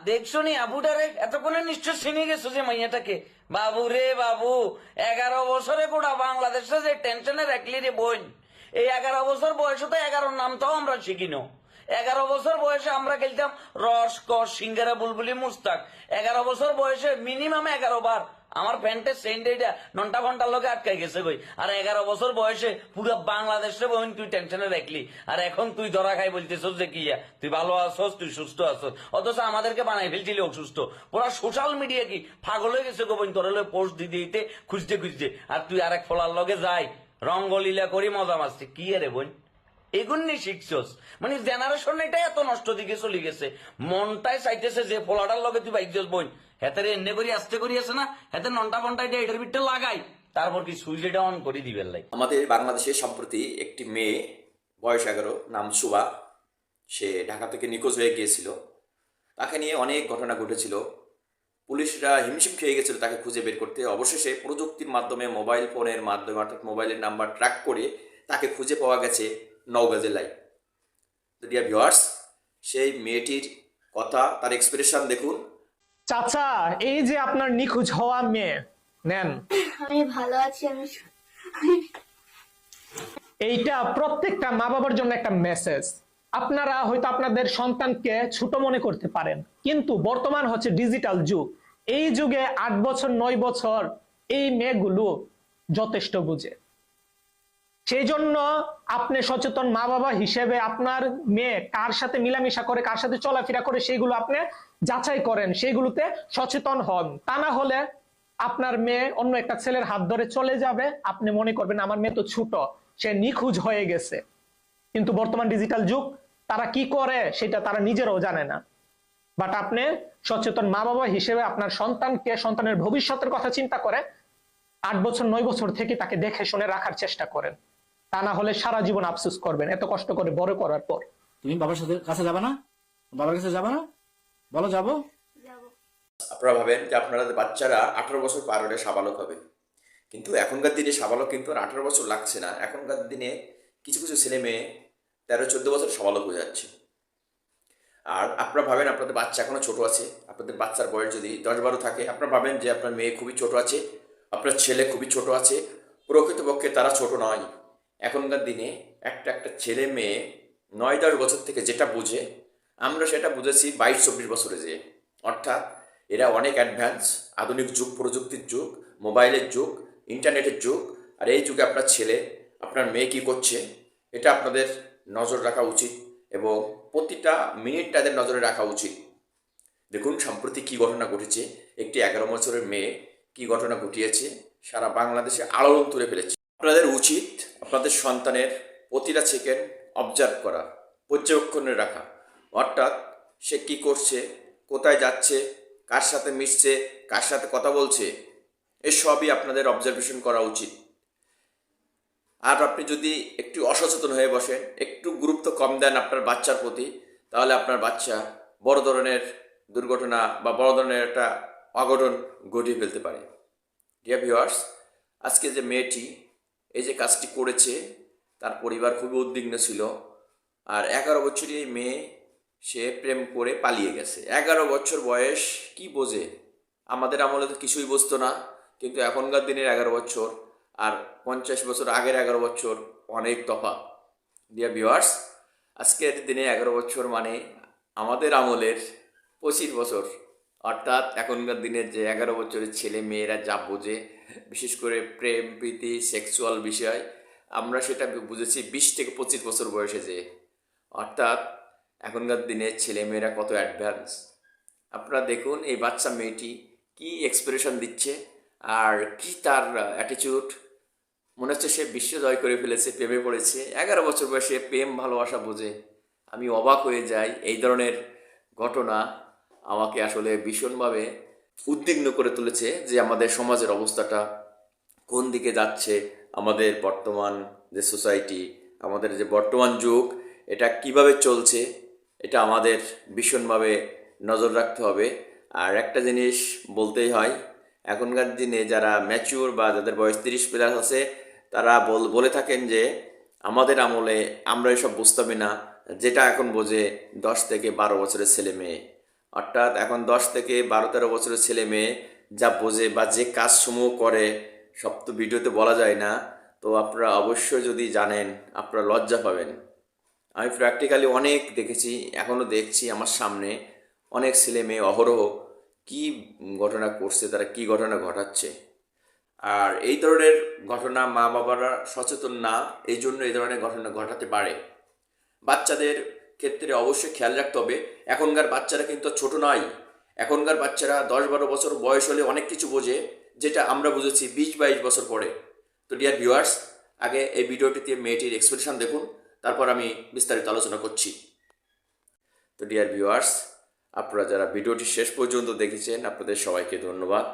দেখছো নি আবুটারে এতক্ষণে নিশ্চয় চিনে গেছো যে মাইয়াটাকে। বাবু রে বাবু, 11 বছরে গোটা বাংলাদেশে যে টেনশনে রাখলি রে বোন। এই 11 বছর বয়সে তো 11 নামটাও আমরা শিখিনো। 11 বছর বয়সে আমরা খেলতাম রস কস সিঙ্গারা বুলবুলি মুস্তাক। 11 বছর বয়সে মিনিমাম 11 বার আমার প্যান্টের সেন্ট এইটা নন্টা ঘন্টার লোকে আটকাই গেছে কই। আর 11 বছর বয়সে পুরো বাংলাদেশে বোন তুই টেনশনে রাখলি, আর এখন তুই ধরা খাই বলতেছস যে কি তুই ভালো আছস, তুই সুস্থ আছস, অথচ আমাদেরকে বানাই ফেলছিলি অসুস্থ। পুরা সোশ্যাল মিডিয়া কি পাগল হয়ে গেছে গোবন তোর পোস্ট দিতে দিতে খুঁজতে খুঁজতে। আর তুই আরেক ফলার লগে যাই রঙ্গলীলা করি মজা মারছি কি রে বোন। এগুন্নি শিখছস মানে জেনারেশন এটা এত নষ্ট দিকে চলে গেছে। মনটাই চাইতেছে যে ফলাটার লগে তুই বাইক বোন হেতারে এনে করি আসতে করি আছে না, হেতে নন্টা ফন্টা এটা এটার ভিতরে লাগাই, তারপর কি সুইচ এটা অন করে দিবেন লাই। আমাদের বাংলাদেশে সম্প্রতি একটি মেয়ে, বয়স 11, নাম শুভা, সে ঢাকা থেকে নিখোঁজ হয়ে গিয়েছিল। তাকে নিয়ে অনেক ঘটনা ঘটেছিল, পুলিশরা হিমশিম খেয়ে গেছিল তাকে খুঁজে বের করতে। অবশেষে প্রযুক্তির মাধ্যমে, মোবাইল ফোনের মাধ্যমে, অর্থাৎ মোবাইলের নাম্বার ট্র্যাক করে তাকে খুঁজে পাওয়া গেছে নওগাঁ জেলায়। তো ডিয়ার ভিউয়ার্স, সেই মেয়েটির কথা, তার এক্সপ্রেশন দেখুন। চাচা, এই যে আপনার নিখোঁজ হওয়া মেয়ে, নেন। আমি ভালো আছি। এইটা প্রত্যেকটা মা বাবার জন্য একটা মেসেজ। আপনারা হয়তো আপনাদের সন্তানকে ছোট মনে করতে পারেন, কিন্তু বর্তমান হচ্ছে ডিজিটাল যুগ। এই যুগে 8 বছর 9 বছর এই মেয়েগুলো যথেষ্ট বুঝে। সেই জন্য আপনি সচেতন মা বাবা হিসেবে আপনার মেয়ে কার সাথে মিলামিশা করে, কার সাথে চলাফেরা করে, সেইগুলো আপনি যাচাই করেন, সেইগুলোতে সচেতন হন। তা না হলে আপনার মেয়ে অন্য একটা ছেলের হাত ধরে চলে যাবে, আপনি মনে করবেন আমার মেয়ে তো ছোট, সে নিখোঁজ হয়ে গেছে। কিন্তু বর্তমান ডিজিটাল যুগ, তারা কি করে সেটা তারা নিজেরাও জানে না। বাট আপনি সচেতন মা বাবা হিসেবে আপনার সন্তানকে, সন্তানের ভবিষ্যতের কথা চিন্তা করে 8 বছর 9 বছর থেকে তাকে দেখে শুনে রাখার চেষ্টা করেন। তা না হলে সারা জীবন আফসোস করবেন এত কষ্ট করে বড় করার পর। তুমি বাবার সাথে কাছে যাবা না? বাবার কাছে যাবা না? বলো যাবো। আপনারা ভাবেন যে আপনাদের বাচ্চারা 18 বছর পার হলে সাবালক হবে, কিন্তু এখনকার দিনে সাবালক কিন্তু আর 18 বছর লাগছে না। এখনকার দিনে কিছু কিছু ছেলে মেয়ে 13-14 বছর সাবালক হয়ে যাচ্ছে। আর আপনারা ভাবেন আপনাদের বাচ্চা এখনো ছোট আছে, আপনাদের বাচ্চার বয়স যদি 10-12 থাকে, আপনারা ভাবেন যে আপনার মেয়ে খুবই ছোট আছে, আপনার ছেলে খুবই ছোট আছে। প্রকৃতপক্ষে তারা ছোট নয়। এখনকার দিনে একটা একটা ছেলে মেয়ে 9-10 বছর থেকে যেটা বুঝে, আমরা সেটা বুঝেছি 22-24 বছরে যে। অর্থাৎ এরা অনেক অ্যাডভান্স, আধুনিক যুগ, প্রযুক্তির যুগ, মোবাইলের যুগ, ইন্টারনেটের যুগ। আর এই যুগে আপনার ছেলে, আপনার মেয়ে কী করছে এটা আপনাদের নজর রাখা উচিত, এবং প্রতিটা মিনিট তাদের নজরে রাখা উচিত। দেখুন সম্প্রতি কী ঘটনা ঘটেছে, একটি 11 বছরের মেয়ে কী ঘটনা ঘটিয়েছে, সারা বাংলাদেশে আলোড়ন তুলে ফেলেছে। আপনাদের উচিত আপনাদের সন্তানের প্রতিটা সেকেন্ড অবজার্ভ করা, পর্যবেক্ষণে রাখা। অর্থাৎ সে কী করছে, কোথায় যাচ্ছে, কার সাথে মিশছে, কার সাথে কথা বলছে, এসবই আপনাদের অবজারভেশন করা উচিত। আর আপনি যদি একটু অসচেতন হয়ে বসেন, একটু গুরুত্ব কম দেন আপনার বাচ্চার প্রতি, তাহলে আপনার বাচ্চা বড় ধরনের দুর্ঘটনা বা বড় ধরনের একটা অঘটন ঘটিয়ে ফেলতে পারে। ডিয়ার ভিউয়ার্স, আজকে যে মেয়েটি এই যে কাজটি করেছে, তার পরিবার খুবই উদ্বিগ্ন ছিল। আর 11 বছরই এই মেয়ে, সে প্রেম করে পালিয়ে গেছে। 11 বছর বয়স, কি বোঝে? আমাদের আমলে তো কিছুই বুঝতো না, কিন্তু এখনকার দিনের 11 বছর আর 50 বছর আগের 11 বছর অনেক তফাৎ। ডিয়ার ভিউয়ার্স, আজকের দিনে 11 বছর মানে আমাদের আমলের 25 বছর। অর্থাৎ এখনকার দিনের যে 11 বছরের ছেলে মেয়েরা যা বোঝে, বিশেষ করে প্রেম প্রীতি সেক্সুয়াল বিষয়, আমরা সেটা বুঝেছি 20 থেকে 25 বছর বয়সে যে। অর্থাৎ এখনকার দিনের ছেলে মেয়েরা কত অ্যাডভান্স। আপনারা দেখুন এই বাচ্চা মেয়েটি কি এক্সপ্রেশন দিচ্ছে, আর কি তার অ্যাটিটিউড। মনে হচ্ছে সে বিশ্ব জয় করে ফেলেছে, প্রেমে পড়েছে। 11 বছর বয়সে প্রেম ভালোবাসা বোঝে। আমি অবাক হয়ে যাই। এই ধরনের ঘটনা আমাকে আসলে ভীষণভাবে উদ্বিগ্ন করে তুলেছে যে আমাদের সমাজের অবস্থাটা কোন দিকে যাচ্ছে, আমাদের বর্তমান যে সোসাইটি, আমাদের যে বর্তমান যুগ, এটা কিভাবে চলছে, এটা আমাদের ভীষণভাবে নজর রাখতে হবে। আর একটা জিনিস বলতেই হয়, এখনকার দিনে যারা ম্যাচিউর বা যাদের বয়স 30+ আছে, তারা বলে থাকেন যে আমাদের আমলে আমরা এসব বুঝতামই না, যেটা এখন বোঝে 10 থেকে 12 বছরের ছেলে মেয়ে। অর্থাৎ এখন 10 থেকে 12-13 বছরের ছেলে মেয়ে যা বোঝে বা যে কাজসমূহ করে সব তো ভিডিওতে বলা যায় না। তো আপনারা অবশ্যই যদি জানেন আপনারা লজ্জা পাবেন। আমি প্র্যাকটিক্যালি অনেক দেখেছি, এখনও দেখছি আমার সামনে অনেক ছেলে মেয়ে অহরহ কী ঘটনা করছে, তারা কী ঘটনা ঘটাচ্ছে। আর এই ধরনের ঘটনা মা বাবারা সচেতন না, এই জন্য এই ধরনের ঘটনা ঘটাতে পারে। বাচ্চাদের ক্ষেত্রে অবশ্যই খেয়াল রাখতে হবে। এখনকার বাচ্চারা কিন্তু ছোট নয়, এখনকার বাচ্চারা 10-12 বছর বয়স হলে অনেক কিছু বোঝে, যেটা আমরা বুঝেছি 20-22 বছর পরে। তো ডিয়ার ভিউয়ার্স, আগে এই ভিডিওটিতে মেয়েটির এক্সপ্রেশন দেখুন, তারপর আমি বিস্তারিত আলোচনা করছি। তো ডিয়ার ভিউয়ার্স, আপনারা যারা ভিডিওটি শেষ পর্যন্ত দেখেছেন আপনাদের সবাইকে ধন্যবাদ।